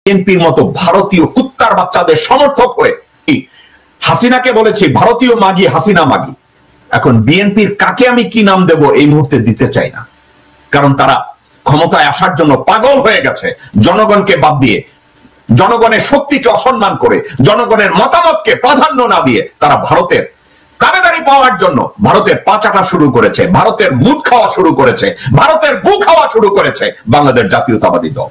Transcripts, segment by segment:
বিএনপির মতো ভারতীয় কুত্তার বাচ্চাদের সমর্থক হয়ে হাসিনাকে বলেছি ভারতীয় মাগি, হাসিনা মাগি। এখন বিএনপির কাকে আমি কি নাম দেব এই মুহূর্তে দিতে চাই না, কারণ তারা ক্ষমতায় আসার জন্য পাগল হয়ে গেছে। জনগণকে বাদ দিয়ে, জনগণের শক্তিকে অসম্মান করে, জনগণের মতামতকে প্রাধান্য না দিয়ে তারা ভারতের দাবিদারি পাওয়ার জন্য ভারতের পা চাটা শুরু করেছে, ভারতের মুদ খাওয়া শুরু করেছে, ভারতের গু খাওয়া শুরু করেছে বাংলাদেশ জাতীয়তাবাদী দল।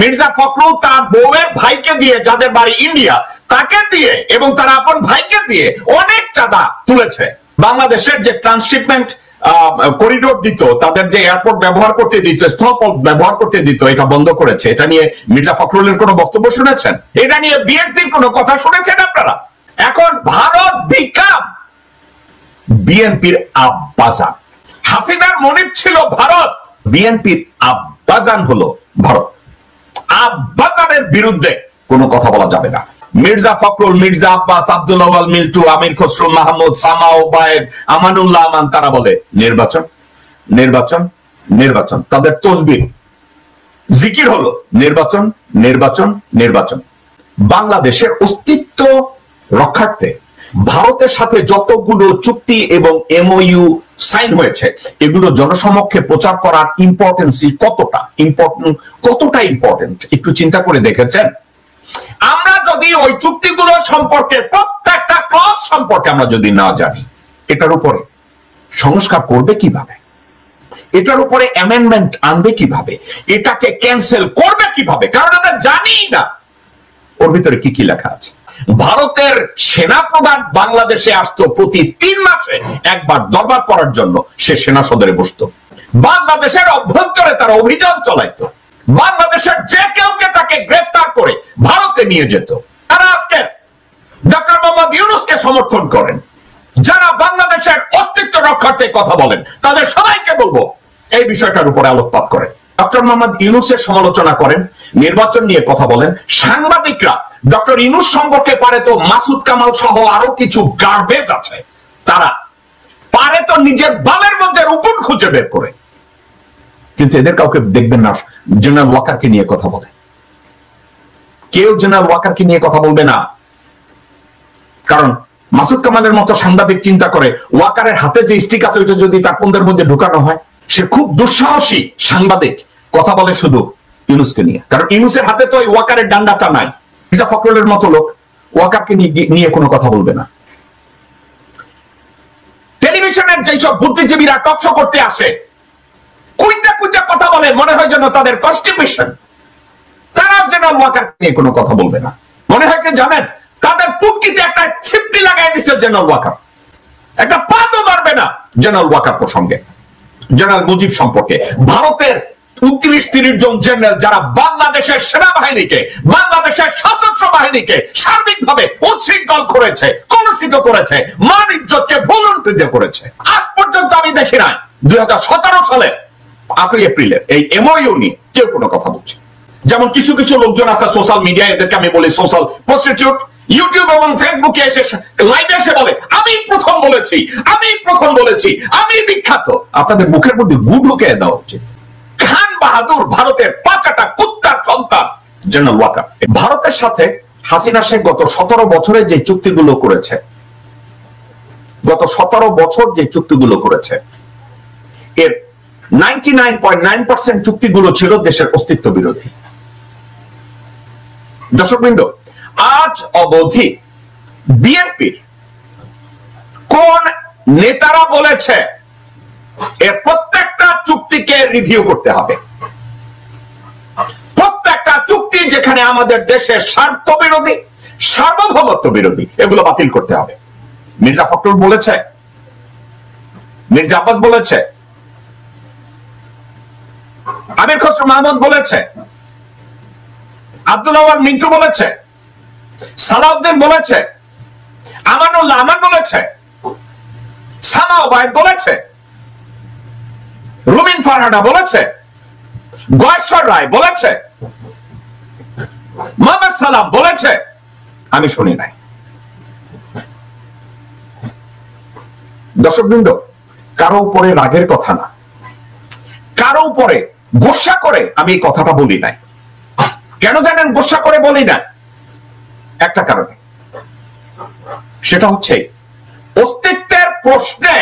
মির্জা ফখরুল তার বউয়ের ভাইকে দিয়ে, যাদের বাড়ি ইন্ডিয়া, তাকে দিয়ে এবং তার আপন ভাইকে দিয়ে অনেক চাঁদা তুলেছে। বাংলাদেশের যে ট্রান্সশিপমেন্ট করিডোর দিত, তাদের যে এয়ারপোর্ট ব্যবহার করতে দিত, স্থলপথ ব্যবহার করতে দিত, এটা বন্ধ করেছে। এটা নিয়ে মির্জা ফখরুলের কোনো বক্তব্য শুনেছেন? এটা নিয়ে বিএনপির কোনো কথা শুনেছেন আপনারা? এখন ভারত বিকাম বিএনপির আব্বাজান। হাসিনার মনিব ছিল ভারত, বিএনপির আব্বাজান হলো ভারত। আব্বাজানের বিরুদ্ধে কোনো কথা বলা যাবে না। মির্জা ফখরুল, মির্জা আব্বাস, আব্দুল আওয়াল মিল্টু, আমির খসরু মাহমুদ, সামা ওবায়েদ, আমানুল্লাহ আমান, তারা বলে নির্বাচন নির্বাচন নির্বাচন। তাদের তসবির জিকির হলো নির্বাচন নির্বাচন নির্বাচন। বাংলাদেশের অস্তিত্ব রক্ষার্থে ভারতের সাথে যতগুলো চুক্তি এবং এমওইউ সাইন হয়েছে, এগুলো জনসমক্ষে প্রচার করার ইম্পর্টেন্সি কতটা ইম্পর্টেন্ট একটু চিন্তা করে দেখেছেন? আমরা যদি ওই চুক্তিগুলো সম্পর্কে, প্রত্যেকটা ক্লজ সম্পর্কে আমরা যদি না জানি, এটার উপরে সংস্কার করবে কিভাবে, এটার উপরে অ্যামেন্ডমেন্ট আনবে কিভাবে, এটাকে ক্যান্সেল করবে কিভাবে, কারণ আমরা জানি না ওর ভিতরে কি কি লেখা আছে। ভারতের সেনাপ্রধান বাংলাদেশে আসতো প্রতি 3 মাসে একবার দরবার করার জন্য, সে সেনা সদরে বসতো। বাংলাদেশের অভ্যন্তরে তারা অভিযান চালাইতো, বাংলাদেশের যে কেউকে তাকে গ্রেফতার করে ভারতে নিয়ে যেত। তারা আজকে ডক্টর মোহাম্মদ ইউনূসকে সমর্থন করেন, যারা বাংলাদেশের অস্তিত্ব রক্ষার্থে কথা বলেন, তাদের সবাইকে বলবো এই বিষয়টার উপরে আলোকপাত করেন। ডক্টর মোহাম্মদ ইউনূসের সমালোচনা করেন, নির্বাচন নিয়ে কথা বলেন। সাংবাদিকরা ডক্টর ইউনূস সম্পর্কে পারে তো মাসুদ কামাল সহ আরো কিছু গার্বেজ আছে, তারা পারে তো নিজের বালের মধ্যে রুকুন খুঁজে বের করে, কিন্তু এদের কাউকে দেখবেন না জেনারেল ওয়াকারকে নিয়ে কথা বলে। কেউ জেনারেল ওয়াকারকে নিয়ে কথা বলবে না, কারণ মাসুদ কামালের মতো সাংবাদিক চিন্তা করে ওয়াকারের হাতে যে স্টিক আছে ওইটা যদি তার পন্দের মধ্যে ঢুকানো হয়, সে খুব দুঃসাহসী সাংবাদিক, কথা বলে শুধু ইউনূসকে নিয়ে, কারণ ইউনূসের হাতে তো ওই ওয়াকারের ডান্ডাটা নাই। মির্জা ফখরুলের মতো লোক ওয়াকারকে নিয়ে কোনো কথা বলবে না। টেলিভিশনের যেসব বুদ্ধিজীবীরা টকশো করতে আসে, কুইটা কুইটা কথা বলে, মনে হয় যেন তাদের কনস্টিটিউশন, তারা জেনারেল ওয়াকার নিয়ে কোনো কথা বলবে না। মনে হয় কি জানেন, তাদের পুটকিতে একটা ছিপটি লাগাই দিচ্ছে জেনারেল ওয়াকার, একটা পাতও মারবে না জেনারেল ওয়াকার প্রসঙ্গে, জেনারেল মুজিব সম্পর্কে। ভারতের 29-30 জন জেনারেল যারা বাংলাদেশের সেনাবাহিনীকে, বাংলাদেশের সশস্ত্র বাহিনীকে সার্বিকভাবে উচ্ছৃঙ্খল করেছে, কলুষিত করেছে, মান ইজ্জতকে ভুলুণ্ঠিত করেছে, আজ পর্যন্ত আমি দেখি নাই 2017 সালে 8 এপ্রিলের এই এমওইউ নিয়ে কেউ কোনো কথা বলছে। যেমন কিছু কিছু লোকজন আছে সোশ্যাল মিডিয়া, এদেরকে আমি বলি সোশ্যাল প্রস্টিটিউট, ইউটিউব এবং ফেসবুকে এসে লাইভে এসে বলে আমি প্রথম বলেছি, আমি প্রথম বলেছি, আমি বিখ্যাত। আপনাদের মুখের মধ্যে গু ঢুকে দেওয়া উচিত। খান বাহাদুর ভারতের পাঁচাটা কুত্তার সন্তান জেনারেল ওয়াকার। ভারতের সাথে হাসিনা শেখ গত 17 বছরে যে চুক্তিগুলো করেছে, গত 17 বছর যে চুক্তিগুলো করেছে, এর 99.9% চুক্তিগুলো ছিল দেশের অস্তিত্ব বিরোধী। দর্শকবৃন্দ, আজ অবধি বিএনপির কোন নেতারা বলেছে এর প্রত্যেকটা চুক্তিকে রিভিউ করতে হবে, প্রত্যেকটা চুক্তি যেখানে আমাদের দেশের স্বার্থ বিরোধী, সার্বভৌমত্ব বিরোধী, এগুলো বাতিল করতে হবে? মির্জা ফখরুল বলেছে, মির্জা আব্বাস বলেছে, আমির খসরু মাহমুদ বলেছে, আব্দুল আওয়াল মিন্টু বলেছে, সালাউদ্দিন বলেছে, আমানুল্লাহ আমান বলেছে, সামা ওবায়েদ বলেছে, রুমিন ফারহানা বলেছে, গয়েশ্বর রায় বলেছে, মোহাম্মদ সালাম বলেছে, আমি শুনি নাই। দর্শকবৃন্দ, কারো উপরে রাগের কথা না, কারো উপরে গোসা করে আমি এই কথাটা বলি নাই, কেন জানেন গোসা করে বলি না? একটা কারণে, সেটা হচ্ছে অস্তিত্বের প্রশ্নে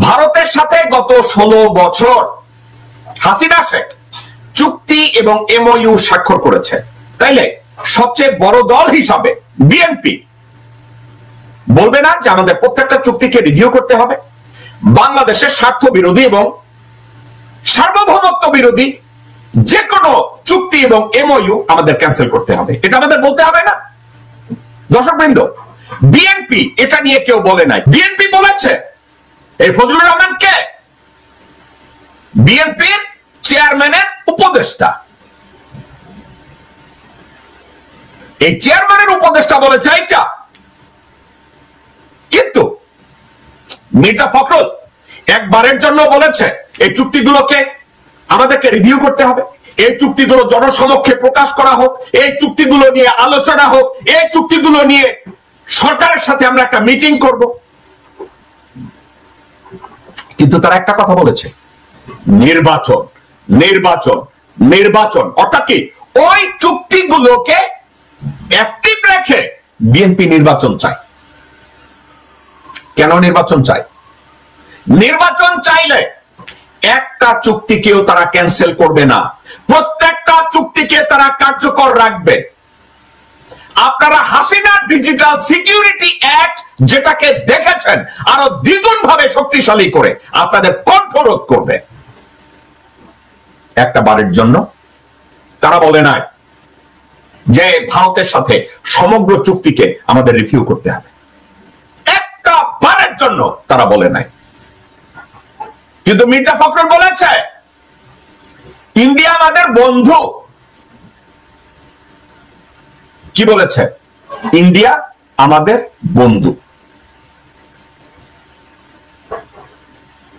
ভারতের সাথে গত 16 বছর হাসিনা শেখ চুক্তি এবং এমওইউ স্বাক্ষর করেছে। তাইলে সবচেয়ে বড় দল হিসাবে বিএনপি বলবে না যে আমাদের প্রত্যেকটা চুক্তিকে রিভিউ করতে হবে, বাংলাদেশের স্বার্থ বিরোধী এবং সার্বভৌমত্ব বিরোধী যে কোনো চুক্তি এবং এমওইউ আমাদের ক্যান্সেল করতে হবে? এটা আমাদের বলতে হবে না? দর্শকবৃন্দ, বিএনপি এটা নিয়ে কেউ বলে নাই। বিএনপি বলেছে, এই ফজলুর রহমান কে? বিএনপির চেয়ারম্যানের উপদেষ্টা। এই চেয়ারম্যানের উপদেষ্টা বলেছে এইটা। কিন্তু মির্জা ফখরুল একবারের জন্য বলেছে এই চুক্তিগুলোকে আমাদেরকে রিভিউ করতে হবে, এই চুক্তিগুলো জনসমক্ষে প্রকাশ করা হোক, এই চুক্তিগুলো নিয়ে আলোচনা হোক, এই চুক্তিগুলো নিয়ে সরকারের সাথে আমরা একটা মিটিং করব। কিন্তু তারা একটা কথা বলেছে, নির্বাচন নির্বাচন নির্বাচন। অর্থাৎ কি, ওই চুক্তিগুলোকে অ্যাক্টিভ রেখে বিএনপি নির্বাচন চায়। কেন নির্বাচন চায়? নির্বাচন চাইলে একটা চুক্তিকেও তারা ক্যান্সেল করবে না, প্রত্যেকটা চুক্তিকে তারা কার্যকর রাখবে। আপনারা হাসিনা ডিজিটাল সিকিউরিটি অ্যাক্ট যেটাকে দেখেছেন আরো দ্বিগুণ ভাবে শক্তিশালী করে আপনাদের কণ্ঠরোধ করবে। একটা বারের জন্য তারা বলে নাই যে ভারতের সাথে সমগ্র চুক্তিকে আমাদের রিভিউ করতে হবে। একটা বারের জন্য তারা বলে নাই। কিন্তু মির্জা ফখরুল বলেছে ইন্ডিয়া আমাদের বন্ধু। কি বলেছে? ইন্ডিয়া আমাদের বন্ধু।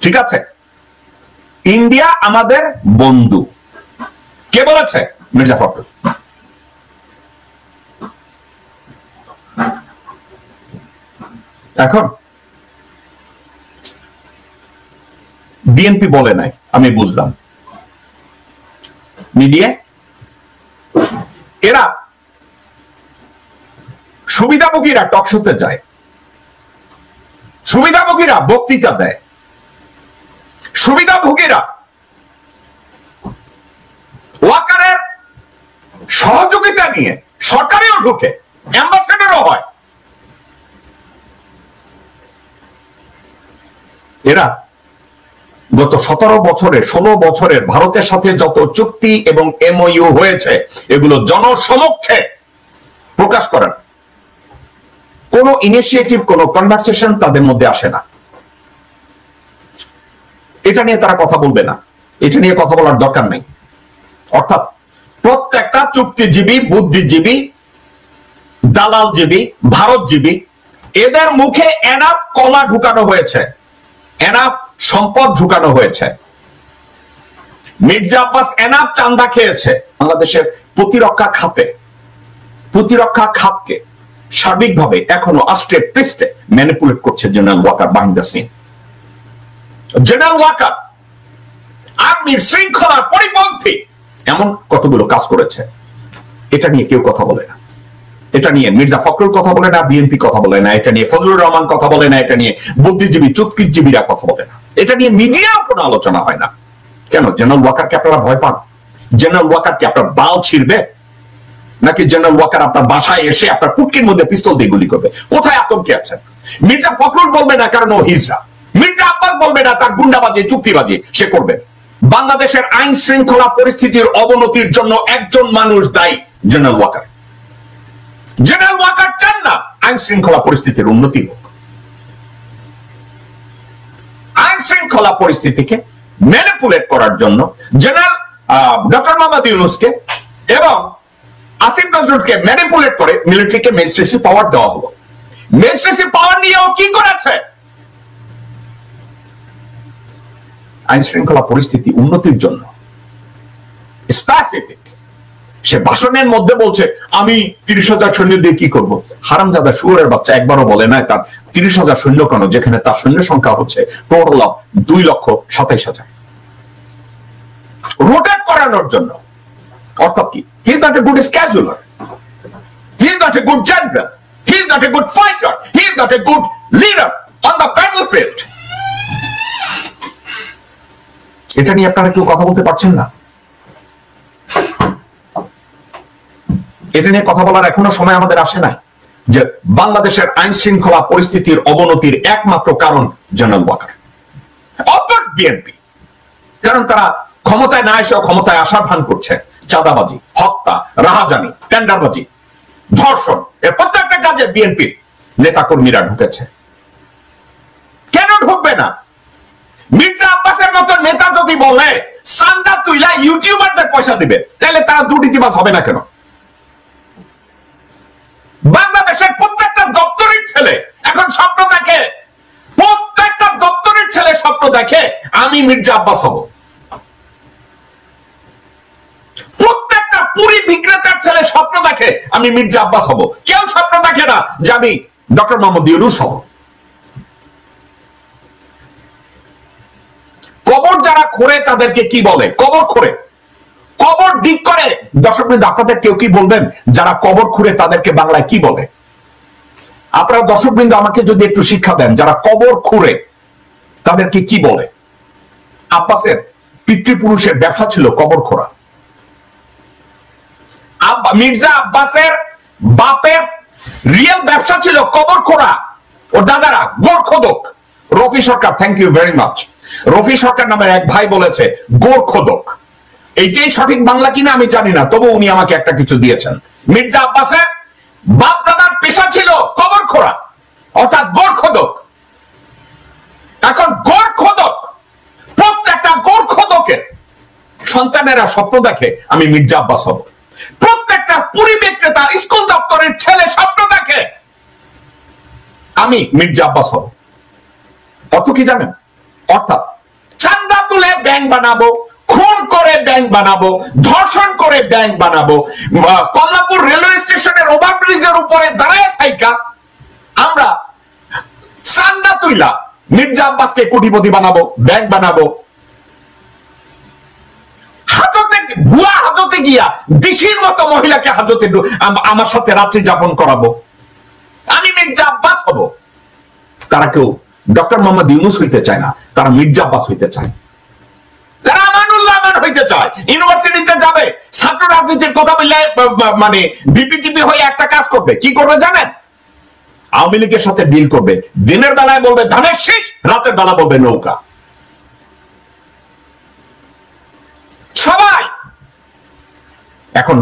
ঠিক আছে, ইন্ডিয়া আমাদের বন্ধু কে বলেছে? মির্জা ফখরুল। এখন বিএনপি বলে নাই, আমি বুঝলাম। মিডিয়া এরা সুবিধাভোগীরা টকশোতে যায়, সুবিধাভোগীরা বক্তৃতা দেয়, সুবিধাভোগীরা ওয়াকারের সহযোগিতা নিয়ে সরকারেও ঢুকে, অ্যাম্বাসেডরও হয়। এরা গত 17 বছরে 16 বছরের ভারতের সাথে যত চুক্তি এবং এমওইউ হয়েছে এগুলো জনসমক্ষে প্রকাশ করেন। কোন ইনিশিয়েটিভ, কোন কনভারসেশন তাদের মধ্যে আসে না। এটা নিয়ে তারা কথা বলবে না, এটা নিয়ে কথা বলার দরকার নেই। অর্থাৎ প্রত্যেকটা চুক্তিজীবী, বুদ্ধিজীবী, দালালজীবী, ভারতজীবী, এদের মুখে এনাফ কলা ঢুকানো হয়েছে, এনাফ সম্পদ ঢুকানো হয়েছে। মির্জা আব্বাস এনাফ চান্দা খেয়েছে বাংলাদেশের প্রতিরক্ষা খাতে। প্রতিরক্ষা খাতকে সার্বিকভাবে এখনো আস্তে পৃষ্ঠে ম্যানিপুলেট করছে general Walker behind the scene. General Walker আর্মির শৃঙ্খলার পরিপন্থী এমন কতগুলো কাজ করেছে। এটা নিয়ে কেউ কথা বলে না। এটা নিয়ে মির্জা ফখরুল কথা বলে না, বিএনপি কথা বলে না, এটা নিয়ে ফজলুর রহমান কথা বলে না, এটা নিয়ে বুদ্ধিজীবী চুক্তিজীবীরা কথা বলে না, এটা নিয়ে মিডিয়াও কোনো আলোচনা হয় না। কেন? জেনারেল ওয়াকারকে আপনারা ভয় পান? জেনারেল ওয়াকারকে আপনার বাল ছিড়বে নাকি জেনারেল ওয়াকার আপনার বাসায় এসে আপনার পুটকির মধ্যে পিস্তল দিয়ে গুলি করবে? কোথায় আতঙ্কে আছেন? মির্জা ফখরুল বলবে না কারণ ও হিজড়া, মির্জা আব্বাস বলবে না তার গুন্ডাবাজি চুক্তিবাজি সে করবে। বাংলাদেশের আইন শৃঙ্খলা পরিস্থিতির অবনতির জন্য একজন মানুষ দায়ী, জেনারেল ওয়াকার। জেনারেল ওয়াকার চান না আইন শৃঙ্খলা পরিস্থিতির উন্নতি হোক। আইন শৃঙ্খলা পরিস্থিতিকে ম্যানিপুলেট করার জন্য জেনারেল ডক্টর মোহাম্মদ ইউনূসকে এবং আসিফ নজরুলকে ম্যানিপুলেট করে মিলিটারিকে ম্যাজিস্ট্রেসি পাওয়ার দেওয়া হলো। ম্যাজিস্ট্রেসি পাওয়ার নিয়েও কি করেছে? আইন শৃঙ্খলা পরিস্থিতি উন্নতির জন্য স্পেসিফিক। সে ভাষণের মধ্যে বলছে আমি 30,000 সৈন্য দিয়ে কি করব? হারামজাদা শুয়োরের বাচ্চা একবারও বলে না তার 30,000 সৈন্য কেন, যেখানে তার সৈন্য সংখ্যা হচ্ছে টোটাল 2,27,000। রোটেট করানোর জন্য অর্থাৎ কি? He is not a good scheduler, he is not a good general, he is not a good fighter, he is not a good leader on the battlefield. এটা নিয়ে আপনারা কেউ কথা বলতে পারছেন না? এটা নিয়ে কথা বলার এখনো সময় আমাদের আসে নাই যে বাংলাদেশের আইন শৃঙ্খলা পরিস্থিতির অবনতির একমাত্র কারণ জেনারেল ওয়াকার, অফকোর্স বিএনপি। কারণ তারা ক্ষমতায় না এসেও ক্ষমতায় আসার ভান করছে। চাঁদাবাজি, হত্যা, রাহাজানি, টেন্ডারবাজি, ধর্ষণ, এর প্রত্যেকটা কাজে বিএনপির নেতাকর্মীরা ঢুকেছে। কেন ঢুকবে না? মির্জা আব্বাসের মতো নেতা যদি বলে চাঁদা তুইলা ইউটিউবারদের পয়সা দিবে, তাহলে তারা দুর্নীতিবাজ হবে না কেন? বাংলাদেশের প্রত্যেকটা দপ্তরের ছেলে এখন স্বপ্ন দেখে, প্রত্যেকটা দপ্তরের ছেলে স্বপ্ন দেখে আমি মির্জা আব্বাস হব। প্রত্যেকটা পুরি বিক্রেতার ছেলে স্বপ্ন দেখে আমি মির্জা আব্বাস হব। কেউ স্বপ্ন দেখে না যে আমি ডক্টর মোহাম্মদ ইউনূস হব। কবর যারা খোঁড়ে তাদেরকে কি বলে? কবর খোঁড়ে, কবর ডিগ করে। দর্শক বৃন্দ, আপনাদের কেউ কি বলবেন যারা কবর খুঁড়ে তাদেরকে বাংলায় কি বলে? আপনারা দর্শক বৃন্দ আমাকে যদি একটু শিক্ষা দেন, যারা কবর খুঁড়ে তাদেরকে কি বলে? আব্বাসের পিতৃপুরুষের ব্যবসা ছিল কবর খোঁড়া। মির্জা আব্বাসের বাপের রিয়েল ব্যবসা ছিল কবর খোঁড়া। ও দাদারা গোরখোদক। Rafi Sarkar, thank you very much. Rafi Sarkar নামের এক ভাই বলেছে গোরখোদক। এইটাই সঠিক বাংলা কিনা আমি জানি না, তবু উনি আমাকে একটা কিছু দিয়েছেন। মির্জা আব্বাসের বাপ দাদার পেশা ছিল কবর খোঁড়া, অর্থাৎ গোরখোদক। এখন গোরখোদক, প্রত্যেকটা গোরখোদকের সন্তানেরা স্বপ্ন দেখে আমি মির্জা আব্বাস হব। প্রত্যেকটা পুরি বিক্রেতা, স্কুল দপ্তরের ছেলে স্বপ্ন দেখে আমি মির্জা আব্বাস হব। অর্থ কি জানেন? অর্থাৎ চান্দা তুলে ব্যাংক বানাবো, খুন করে ব্যাংক বানাবো, ধর্ষণ করে ব্যাংক বানাবো, কমলাপুর রেলওয়ে স্টেশনের ওভারব্রিজের উপরে দাঁড়ায় থাইকা আমরা চান্দা তুইলা মির্জা আব্বাসকে কোটিপতি বানাবো, ব্যাংক বানাবো। হাজতে, ভুয়া হাজতে গিয়া দিশির মতো মহিলাকে হাজতে আমার সাথে রাত্রি যাপন করাবো, আমি মির্জা আব্বাস হব। তারা কেউ ডক্টর মোহাম্মদ ইউনূস হইতে চায় না, তারা মির্জা আব্বাস হইতে চায়। তারা আমানুল্লাহ আমান হইতে চায়। ইউনিভার্সিটিতে যাবে, ছাত্র রাজনীতির কথা বললে মানে বিপিটিপি হয়ে একটা কাজ করবে। কি করবে জানেন? আওয়ামী লীগের সাথে ডিল করবে। দিনের বেলায় বলবে ধানের শীষ, রাতের বেলা বলবে নৌকা। সবাই এখন